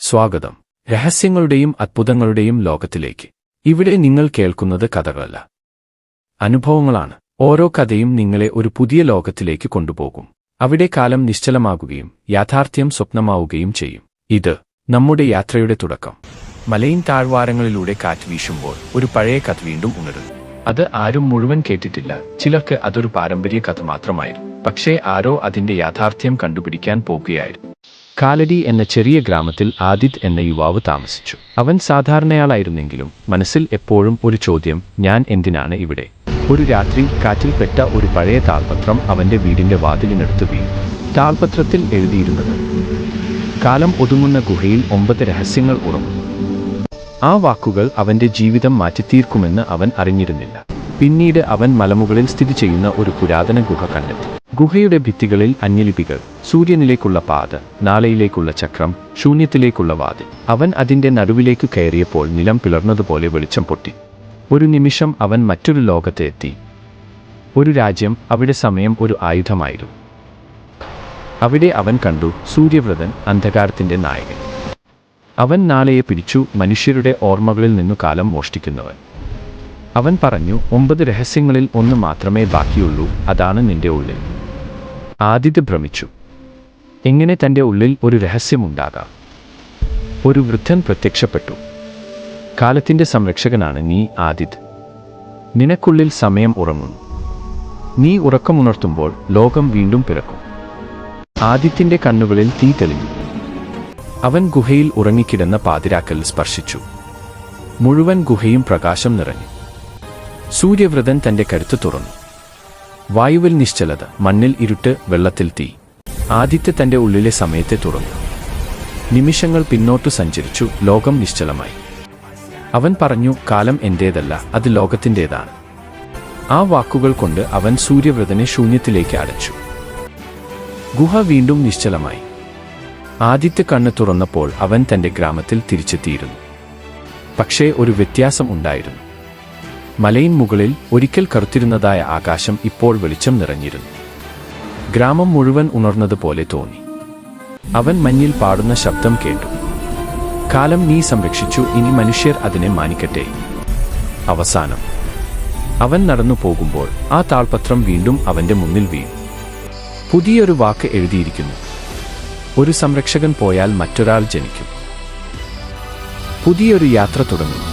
സ്വാഗതം രഹസ്യങ്ങളുടെയും അത്ഭുതങ്ങളുടെയും ലോകത്തിലേക്ക്. ഇവിടെ നിങ്ങൾ കേൾക്കുന്നത് കഥകളല്ല, അനുഭവങ്ങളാണ്. ഓരോ കഥയും നിങ്ങളെ ഒരു പുതിയ ലോകത്തിലേക്ക് കൊണ്ടുപോകും. അവിടെ കാലം നിശ്ചലമാകുകയും യാഥാർത്ഥ്യം സ്വപ്നമാവുകയും ചെയ്യും. ഇത് നമ്മുടെ യാത്രയുടെ തുടക്കം. മലയിൻ താഴ്വാരങ്ങളിലൂടെ കാറ്റ് വീശുമ്പോൾ ഒരു പഴയ കഥ വീണ്ടും ഉണരുന്നു. അത് ആരും മുഴുവൻ കേട്ടിട്ടില്ല. ചിലർക്ക് അതൊരു പാരമ്പര്യ കഥ മാത്രമായിരുന്നു. പക്ഷേ ആരോ അതിന്റെ യാഥാർത്ഥ്യം കണ്ടുപിടിക്കാൻ പോകുകയായിരുന്നു. കാലടി എന്ന ചെറിയ ഗ്രാമത്തിൽ ആദിത് എന്ന യുവാവ് താമസിച്ചു. അവൻ സാധാരണയാളായിരുന്നെങ്കിലും മനസ്സിൽ എപ്പോഴും ഒരു ചോദ്യം: ഞാൻ എന്തിനാണ് ഇവിടെ? ഒരു രാത്രി കാറ്റിൽ പെട്ട ഒരു പഴയ താൾപത്രം അവന്റെ വീടിന്റെ വാതിലിനടുത്ത് വീണു. താൾപത്രത്തിൽ എഴുതിയിരുന്നത്: കാലം ഒതുങ്ങുന്ന ഗുഹയിൽ 9 രഹസ്യങ്ങൾ ഉറങ്ങുന്നു. ആ വാക്കുകൾ അവന്റെ ജീവിതം മാറ്റിത്തീർക്കുമെന്ന് അവൻ അറിഞ്ഞിരുന്നില്ല. പിന്നീട് അവൻ മലമുകളിൽ സ്ഥിതി ചെയ്യുന്ന ഒരു പുരാതന ഗുഹ കണ്ടെത്തി. ഗുഹയുടെ ഭിത്തികളിൽ അന്യലിപികൾ, സൂര്യനിലേക്കുള്ള പാത, നാളെയിലേക്കുള്ള ചക്രം, ശൂന്യത്തിലേക്കുള്ള വാതിൽ. അവൻ അതിന്റെ നടുവിലേക്ക് കയറിയപ്പോൾ നിലം പിളർന്നതുപോലെ വെളിച്ചം പൊട്ടി. ഒരു നിമിഷം അവൻ മറ്റൊരു ലോകത്ത് എത്തി. ഒരു രാജ്യം, അവിടെ സമയം ഒരു ആയുധമായിരുന്നു. അവിടെ അവൻ കണ്ടു സൂര്യവ്രതൻ, അന്ധകാരത്തിന്റെ നായകൻ. അവൻ നാളെയെ പിടിച്ചു, മനുഷ്യരുടെ ഓർമ്മകളിൽ നിന്നു കാലം മോഷ്ടിക്കുന്നവൻ. അവൻ പറഞ്ഞു: 9 രഹസ്യങ്ങളിൽ ഒന്ന് മാത്രമേ ബാക്കിയുള്ളൂ, അതാണ് നിന്റെ ഉള്ളിൽ. ആദിത് ഭ്രമിച്ചു. എങ്ങനെ തന്റെ ഉള്ളിൽ ഒരു രഹസ്യമുണ്ടാകാം? ഒരു വൃദ്ധൻ പ്രത്യക്ഷപ്പെട്ടു. കാലത്തിന്റെ സംരക്ഷകനാണ് നീ, ആദിത്. നിനക്കുള്ളിൽ സമയം ഉറങ്ങുന്നു. നീ ഉറക്കമുണർത്തുമ്പോൾ ലോകം വീണ്ടും പിറക്കും. ആദിത്യന്റെ കണ്ണുകളിൽ തീ തെളിഞ്ഞു. അവൻ ഗുഹയിൽ ഉറങ്ങിക്കിടന്ന പാതിരാക്കൽ സ്പർശിച്ചു. മുഴുവൻ ഗുഹയും പ്രകാശം നിറഞ്ഞു. സൂര്യവ്രതൻ തന്റെ കരുത്ത് തുറന്നു. വായുവിൽ നിശ്ചലത, മണ്ണിൽ ഇരുട്ട്, വെള്ളത്തിൽ തീ. ആദിത്യ തന്റെ ഉള്ളിലെ സമയത്തെ തുറന്നു. നിമിഷങ്ങൾ പിന്നോട്ടു സഞ്ചരിച്ചു. ലോകം നിശ്ചലമായി. അവൻ പറഞ്ഞു: കാലം എന്റേതല്ല, അത് ലോകത്തിൻ്റെതാണ്. ആ വാക്കുകൾ കൊണ്ട് അവൻ സൂര്യവ്രതനെ ശൂന്യത്തിലേക്ക് അടച്ചു. ഗുഹ വീണ്ടും നിശ്ചലമായി. ആദിത്യ കണ്ണ് തുറന്നപ്പോൾ അവൻ തന്റെ ഗ്രാമത്തിൽ തിരിച്ചെത്തിയിരുന്നു. പക്ഷേ ഒരു വ്യത്യാസം ഉണ്ടായിരുന്നു. മലയിൻ മുകളിൽ ഒരിക്കൽ കറുത്തിരുന്നതായ ആകാശം ഇപ്പോൾ വെളിച്ചം നിറഞ്ഞിരുന്നു. ഗ്രാമം മുഴുവൻ ഉണർന്നതുപോലെ തോന്നി. അവൻ മഞ്ഞിൽ പാടുന്ന ശബ്ദം കേട്ടു: കാലം നീ സംരക്ഷിച്ചു, ഇനി മനുഷ്യർ അതിനെ മാനിക്കട്ടെ. അവസാനം അവൻ നടന്നു പോകുമ്പോൾ ആ താൾപത്രം വീണ്ടും അവന്റെ മുന്നിൽ വീണു. പുതിയൊരു വാക്ക് എഴുതിയിരിക്കുന്നു: ഒരു സംരക്ഷകൻ പോയാൽ മറ്റൊരാൾ ജനിക്കും. പുതിയൊരു യാത്ര തുടങ്ങുന്നു.